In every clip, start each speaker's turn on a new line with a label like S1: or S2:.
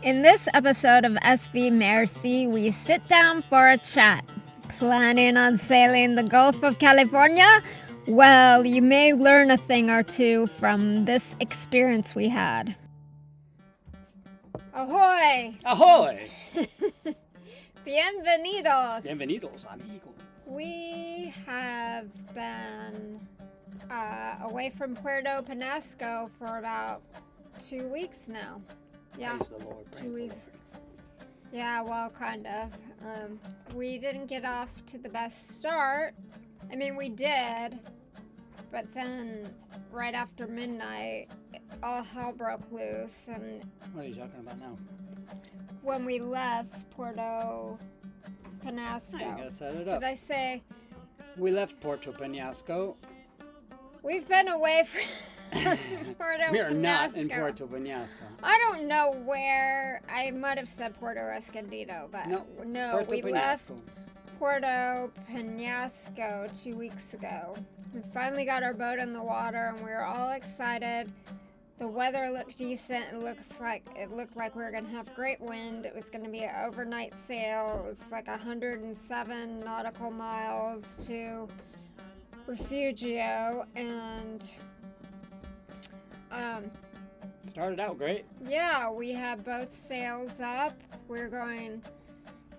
S1: In this episode of svMerSea, we sit down for a chat. Planning on sailing the Gulf of California? Well, you may learn a thing or two from this experience we had. Ahoy!
S2: Ahoy!
S1: Bienvenidos!
S2: Bienvenidos, amigo.
S1: We have been away from Puerto Peñasco for about 2 weeks now. Yeah,
S2: Praise the Lord. Praise
S1: 2 weeks.
S2: The Lord.
S1: Yeah, well, kind of. We didn't get off to the best start. I mean, we did, but then right after midnight, all hell broke loose. And
S2: What are you talking about now?
S1: when we left Puerto Peñasco,
S2: I gotta set it up.
S1: did I say
S2: We left Puerto Peñasco.
S1: we've been away from Puerto
S2: We are not in
S1: Peñasco.
S2: Puerto Peñasco.
S1: I don't know where. I might have said Puerto Escondido, but
S2: No,
S1: no,
S2: Puerto
S1: we left
S2: Peñasco.
S1: Puerto Peñasco 2 weeks ago. We finally got our boat in the water, and we were all excited. The weather looked decent. It looked like we were gonna have great wind. It was gonna be an overnight sail. It was like 107 nautical miles to Refugio, and
S2: Started out great.
S1: yeah, we had both sails up. We're going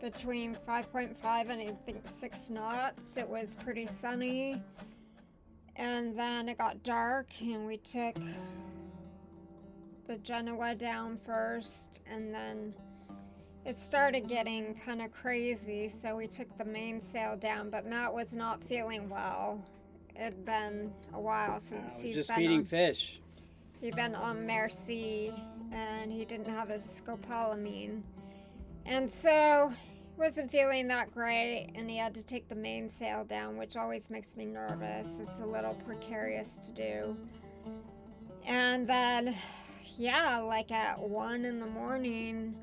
S1: between 5.5 and I think 6 knots. It was pretty sunny. And then it got dark and we took the Genoa down first, and then it started getting kind of crazy, so we took the mainsail down, but Matt was not feeling well. It'd been a while since
S2: I was
S1: he's
S2: just
S1: been
S2: feeding
S1: on
S2: fish.
S1: He'd been on Mercy, and he didn't have his scopolamine. And so he wasn't feeling that great, and he had to take the mainsail down, which always makes me nervous. It's a little precarious to do. And then, yeah, like at 1 in the morning,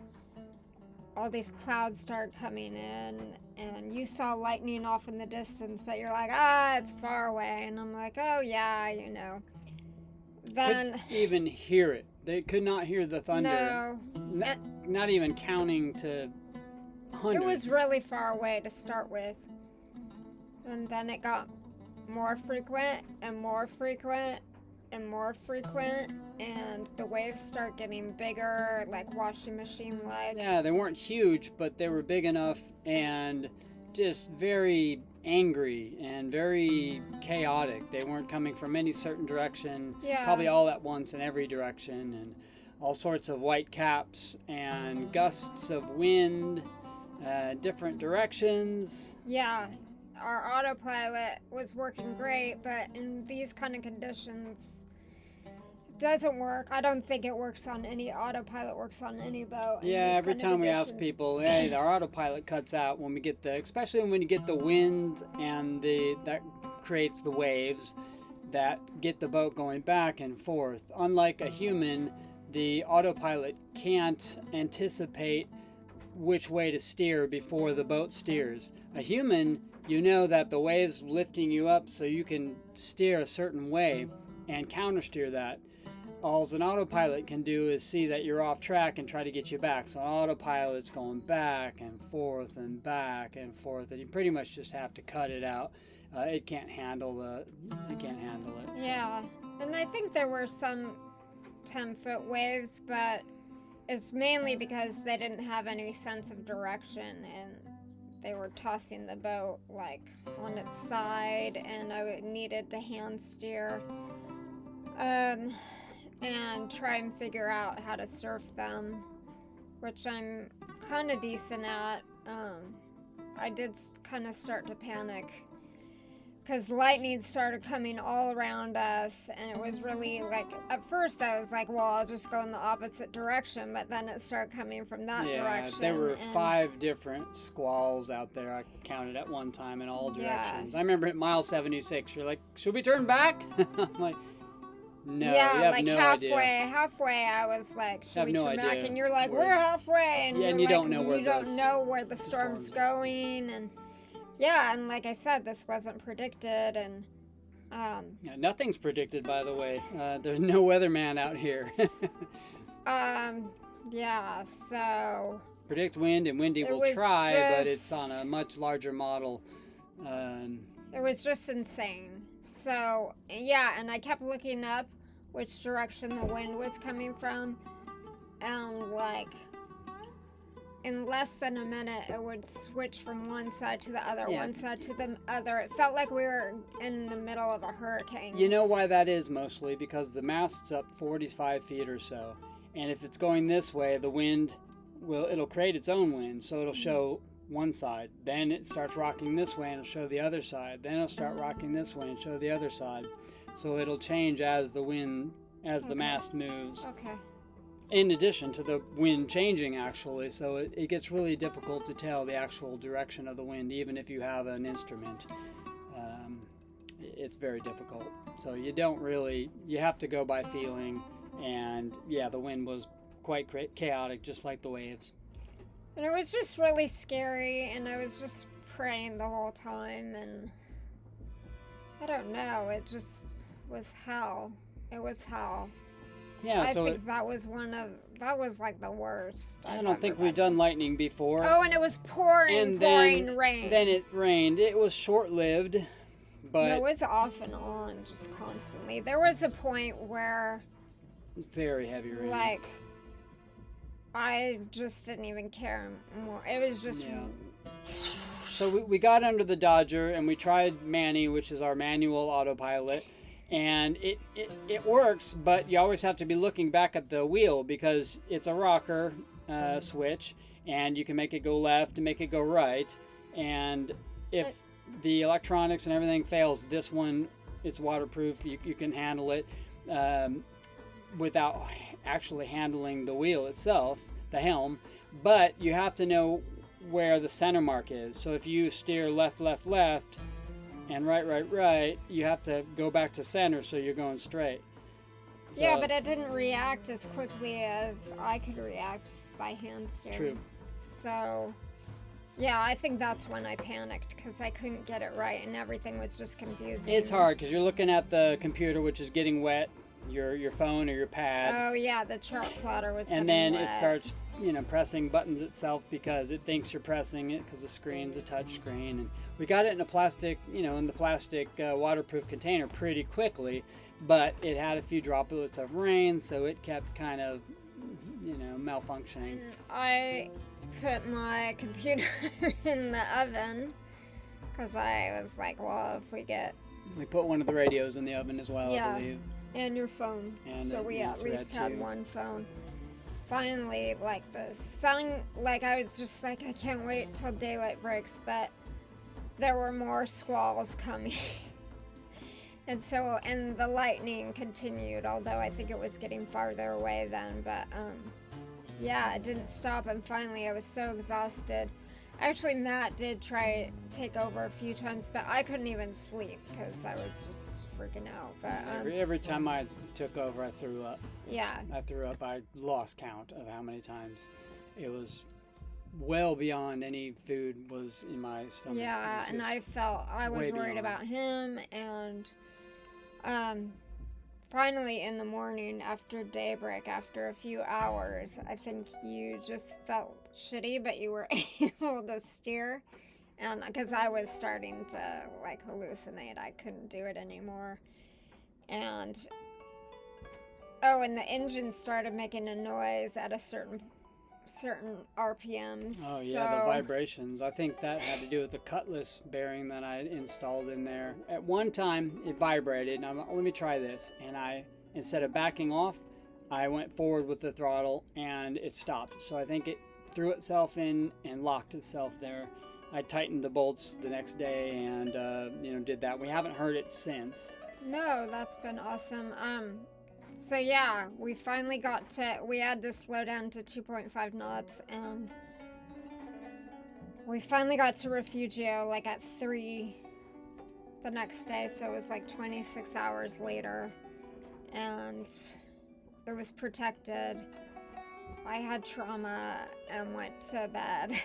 S1: all these clouds started coming in, and you saw lightning off in the distance, but you're like, it's far away. And I'm like, oh, yeah, you know. Then
S2: Couldn't even hear it. They could not hear the thunder.
S1: no,
S2: Not even counting to 100.
S1: it was really far away to start with. And then it got more frequent and more frequent and more frequent, and the waves start getting bigger, like washing machine like.
S2: Yeah, they weren't huge, but they were big enough and just very angry and very chaotic. They weren't coming from any certain direction,
S1: Yeah.
S2: probably all at once in every direction, and all sorts of white caps and gusts of wind, different directions.
S1: Yeah, our autopilot was working great, but in these kind of conditions, it doesn't work. I don't think it works on any autopilot, works on any boat. in
S2: Yeah,
S1: these
S2: every
S1: kind of
S2: time we ask
S1: conditions.
S2: people, hey, our autopilot cuts out when we get especially when you get the wind and that creates the waves that get the boat going back and forth. Unlike a human, the autopilot can't anticipate which way to steer before the boat steers. A human, you know that the wave's lifting you up so you can steer a certain way and countersteer that. All an autopilot can do is see that you're off track and try to get you back. So an autopilot's going back and forth and back and forth, and you pretty much just have to cut it out. It can't handle it. So.
S1: Yeah, and I think there were some 10-foot waves, but it's mainly because they didn't have any sense of direction, and they were tossing the boat like on its side, and I needed to hand steer and try and figure out how to surf them, which I'm kind of decent at. I did kind of start to panic because lightning started coming all around us, and it was really like, at first I was like, well, I'll just go in the opposite direction, but then it started coming from that direction.
S2: There were
S1: and
S2: 5 different squalls out there. I counted at one time in all
S1: Yeah.
S2: directions. I remember at mile 76, you're like, should we turn back? I'm like, no,
S1: yeah,
S2: you have
S1: like
S2: no
S1: halfway,
S2: idea.
S1: halfway, I was like, should
S2: Have
S1: we
S2: no
S1: turn back?
S2: idea
S1: And you're like,
S2: where-
S1: we're halfway, and
S2: Yeah,
S1: you're
S2: and you
S1: like,
S2: don't know where
S1: you don't
S2: the
S1: know where the
S2: storm's
S1: storm's going, and yeah, and like I said, this wasn't predicted, and
S2: Yeah, nothing's predicted, by the way. There's no weatherman out here.
S1: Yeah, so
S2: Predict wind, and Windy
S1: it
S2: will
S1: was
S2: try, but
S1: just-
S2: it's on a much larger model.
S1: it was just insane. So, yeah, and I kept looking up which direction the wind was coming from, and like in less than a minute it would switch from one side to the other,
S2: Yeah.
S1: one side to the other. It felt like we were in the middle of a hurricane.
S2: You know why that is mostly? Because the mast's up 45 feet or so. And if it's going this way, the wind it'll create its own wind. So it'll show one side. Then it starts rocking this way and it'll show the other side. Then it'll start rocking this way and show the other side. So it'll change as the mast moves.
S1: Okay.
S2: In addition to the wind changing, actually. So it gets really difficult to tell the actual direction of the wind, even if you have an instrument. It's very difficult. So you have to go by feeling. And yeah, the wind was quite chaotic, just like the waves.
S1: And it was just really scary, and I was just praying the whole time, and I don't know, it just was hell. It was hell.
S2: Yeah,
S1: I
S2: so
S1: think that was like the worst.
S2: I don't think we've done lightning before.
S1: Oh, and it was pouring rain.
S2: Then it rained. It was short-lived, but
S1: No, it was off and on, just constantly. There was a point where,
S2: very heavy rain.
S1: like, I just didn't even care more. It was just.
S2: Yeah. So we got under the Dodger and we tried Manny, which is our manual autopilot, and it works, but you always have to be looking back at the wheel because it's a rocker switch, and you can make it go left and make it go right. And if the electronics and everything fails, this one, it's waterproof. You can handle it without actually handling the wheel itself, the helm. But you have to know where the center mark is. So if you steer left, left, left, and right, right, right, you have to go back to center so you're going straight. So,
S1: Yeah, but it didn't react as quickly as I could react by hand steering.
S2: True.
S1: So, yeah, I think that's when I panicked because I couldn't get it right and everything was just confusing.
S2: It's hard because you're looking at the computer, which is getting wet, your phone or your pad.
S1: Oh yeah, the chart plotter was.
S2: And
S1: getting
S2: then it
S1: wet.
S2: starts, pressing buttons itself because it thinks you're pressing it because the screen's a touch screen. And we got it in a plastic, waterproof container pretty quickly, but it had a few droplets of rain, so it kept kind of, malfunctioning.
S1: And I put my computer in the oven because I was like, well, if we get.
S2: We put one of the radios in the oven as well,
S1: Yeah.
S2: I believe.
S1: And your phone.
S2: And
S1: so we at least had
S2: two.
S1: one phone. Finally, like the sun, like I was just like, I can't wait till daylight breaks, but there were more squalls coming. And the lightning continued, although I think it was getting farther away then, but yeah, it didn't stop, and finally I was so exhausted. Actually, Matt did try to take over a few times, but I couldn't even sleep because I was just freaking out. But
S2: Every time I took over, I threw up.
S1: yeah.
S2: I threw up. I lost count of how many times. It was well beyond any food was in my stomach.
S1: Yeah,
S2: It
S1: and
S2: was
S1: I was
S2: way
S1: worried
S2: beyond.
S1: about him, and finally in the morning after daybreak, after a few hours, I think you just felt shitty, but you were able to steer, and because I was starting to like hallucinate, I couldn't do it anymore, and the engine started making a noise at a certain RPMs.
S2: Oh yeah, the vibrations. I think that had to do with the Cutlass bearing that I installed in there. At one time, it vibrated, and I'm like, let me try this. And instead of backing off, I went forward with the throttle, and it stopped. So I think it threw itself in and locked itself there. I tightened the bolts the next day, and did that. We haven't heard it since.
S1: No, that's been awesome. So yeah, we had to slow down to 2.5 knots, and we finally got to Refugio like at 3 the next day, so it was like 26 hours later, and it was protected. I had trauma and went to bed.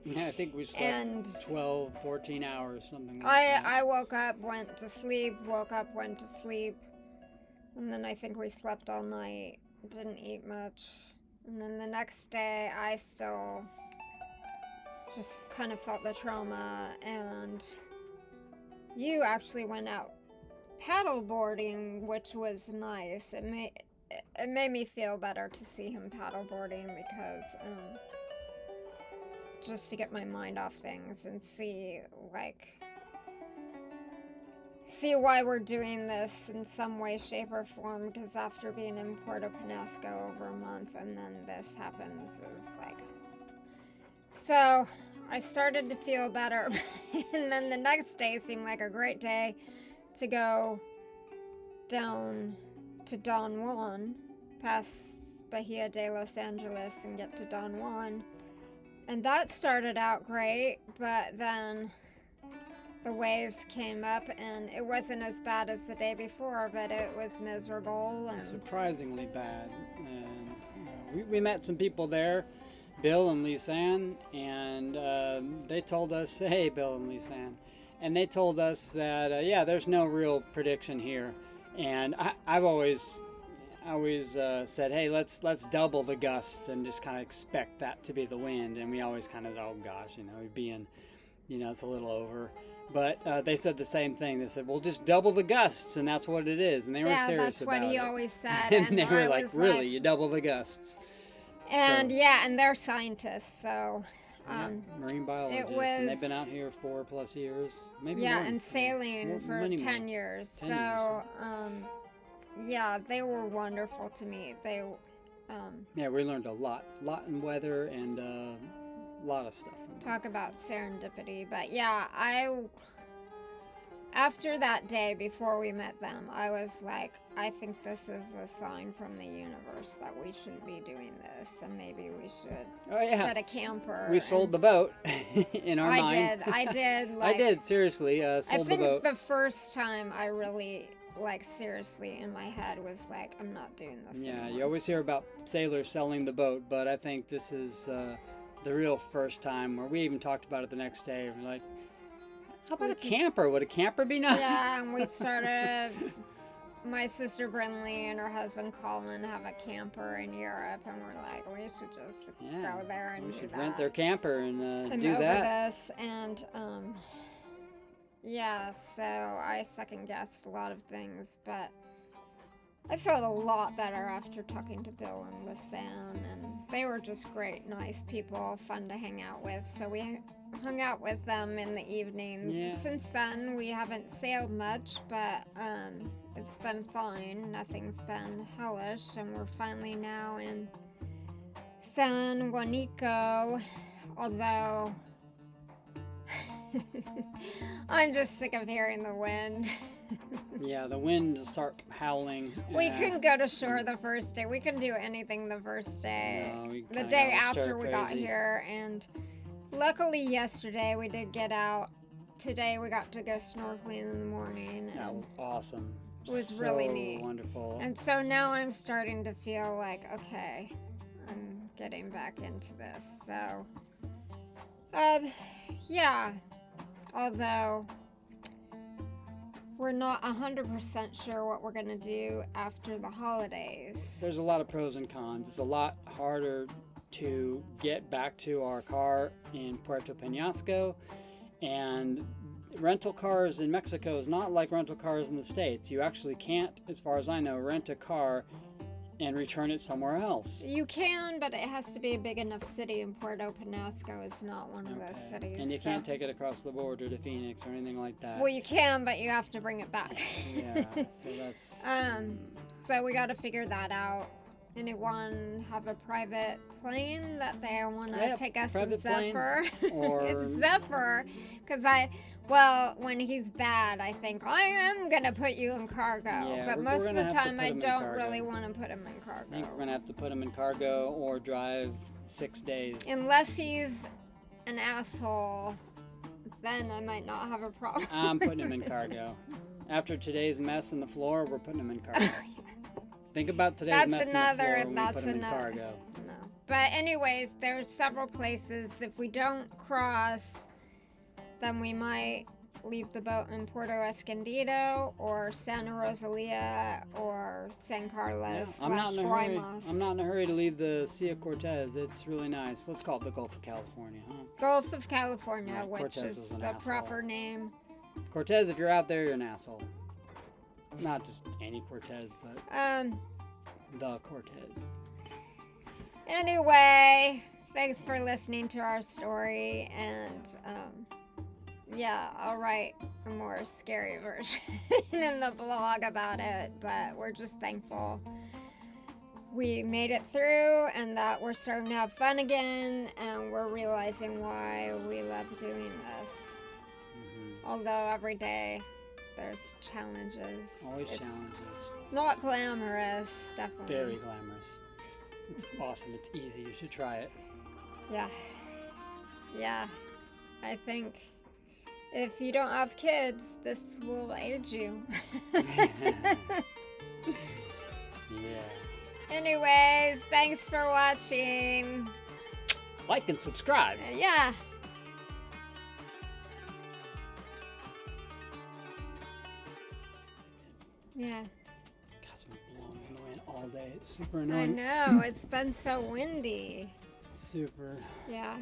S2: Yeah, I think we slept
S1: And
S2: 12, 14 hours, something like that.
S1: I woke up, went to sleep, woke up, went to sleep. And then I think we slept all night, didn't eat much. And then the next day, I still just kind of felt the trauma. And you actually went out paddleboarding, which was nice. It made me feel better to see him paddleboarding because just to get my mind off things and see why we're doing this in some way, shape, or form. Because after being in Puerto Peñasco over a month and then this happens, is like, so I started to feel better. And then the next day seemed like a great day to go down to Don Juan, past Bahia de Los Angeles, and get to Don Juan. And that started out great, but then the waves came up, and it wasn't as bad as the day before, but it was miserable. And
S2: surprisingly bad. And we met some people there, Bill and Lisanne, and they told us, hey, Bill and Lisanne, and they told us that, yeah, there's no real prediction here. And I've always said, hey, let's double the gusts and just kind of expect that to be the wind. And we always kind of, oh gosh, it's a little over. But they said the same thing. They said, well, just double the gusts, and that's what it is. And they were serious about it. Yeah, that's what
S1: he always said.
S2: And they were like, really, you double the gusts.
S1: And yeah, and they're scientists, so...
S2: marine biologists, and they've been out here 4+ years, maybe more.
S1: And sailing for 10 years. 10 years. Yeah, they were wonderful to me. They,
S2: yeah, we learned a lot in weather and a lot of stuff.
S1: Talk about serendipity, but yeah, after that day before we met them, I was like, I think this is a sign from the universe that we shouldn't be doing this, and maybe we should get a camper.
S2: We sold the boat in our mind.
S1: I did.
S2: I did, seriously, sold the boat.
S1: I think the first time I really, seriously in my head was like, I'm not doing this anymore.
S2: You always hear about sailors selling the boat, but I think this is the real first time where we even talked about it the next day. We're like, how about a camper? Would a camper be nice?
S1: Yeah, and we started, my sister Brinley and her husband Colin have a camper in Europe, and we're like, we should just go there and do that.
S2: We should rent their camper and do
S1: over
S2: that.
S1: This, and so I second-guessed a lot of things, but I felt a lot better after talking to Bill and Lisanne, and they were just great, nice people, fun to hang out with, so we hung out with them in the evenings.
S2: Yeah.
S1: Since then, we haven't sailed much, but it's been fine. Nothing's been hellish, and we're finally now in San Juanico, although I'm just sick of hearing the wind.
S2: Yeah, the wind start howling.
S1: We couldn't go to shore the first day. We couldn't do anything the first day.
S2: No,
S1: the day after we got here, and luckily yesterday we did get out. Today we got to go snorkeling in the morning.
S2: That was awesome.
S1: It was really neat.
S2: Wonderful.
S1: And so now I'm starting to feel like, okay, I'm getting back into this. So, yeah. Although we're not 100% sure what we're going to do after the holidays.
S2: There's a lot of pros and cons. It's a lot harder to get back to our car in Puerto Peñasco, and rental cars in Mexico is not like rental cars in the States. You actually can't, as far as I know, rent a car and return it somewhere else.
S1: You can, but it has to be a big enough city, and Puerto Peñasco is not one of those cities.
S2: And you can't take it across the border to Phoenix or anything like that.
S1: Well, you can, but you have to bring it back.
S2: Yeah, so that's...
S1: So we got to figure that out. Anyone have a private plane that they want to take us in Zephyr?
S2: Or...
S1: It's Zephyr, because when he's bad, I think, I am going to put you in cargo.
S2: Yeah,
S1: but most of the time, I don't really want to put him in cargo.
S2: I think we're going to have to put him in cargo or drive 6 days.
S1: Unless he's an asshole, then I might not have a problem.
S2: I'm putting him in cargo. After today's mess in the floor, we're putting him in cargo. Think about today's mess in the floor when we put him in cargo.
S1: No. But anyways, there's several places. If we don't cross, then we might leave the boat in Puerto Escondido or Santa Rosalia or San Carlos
S2: I'm not
S1: slash
S2: in a hurry.
S1: Guaymas.
S2: I'm not in a hurry to leave the Sea of Cortez. It's really nice. Let's call it the Gulf of California, huh?
S1: Gulf of California,
S2: Right,
S1: which
S2: Cortez
S1: is
S2: is an
S1: the
S2: asshole.
S1: proper name.
S2: Cortez, if you're out there, you're an asshole. Not just any Cortez, but the Cortez.
S1: Anyway, thanks for listening to our story, and yeah, I'll write a more scary version in the blog about it, but we're just thankful we made it through and that we're starting to have fun again, and we're realizing why we love doing this. Although every day there's challenges.
S2: Always
S1: It's
S2: challenges.
S1: not glamorous, definitely.
S2: Very glamorous. It's awesome. It's easy. You should try it.
S1: Yeah. Yeah. I think if you don't have kids, this will aid you.
S2: Yeah.
S1: Anyways, thanks for watching.
S2: Like and subscribe.
S1: Yeah. Yeah.
S2: God's been blowing in the wind all day. It's super
S1: I
S2: annoying.
S1: know. It's been so windy.
S2: Super.
S1: Yeah.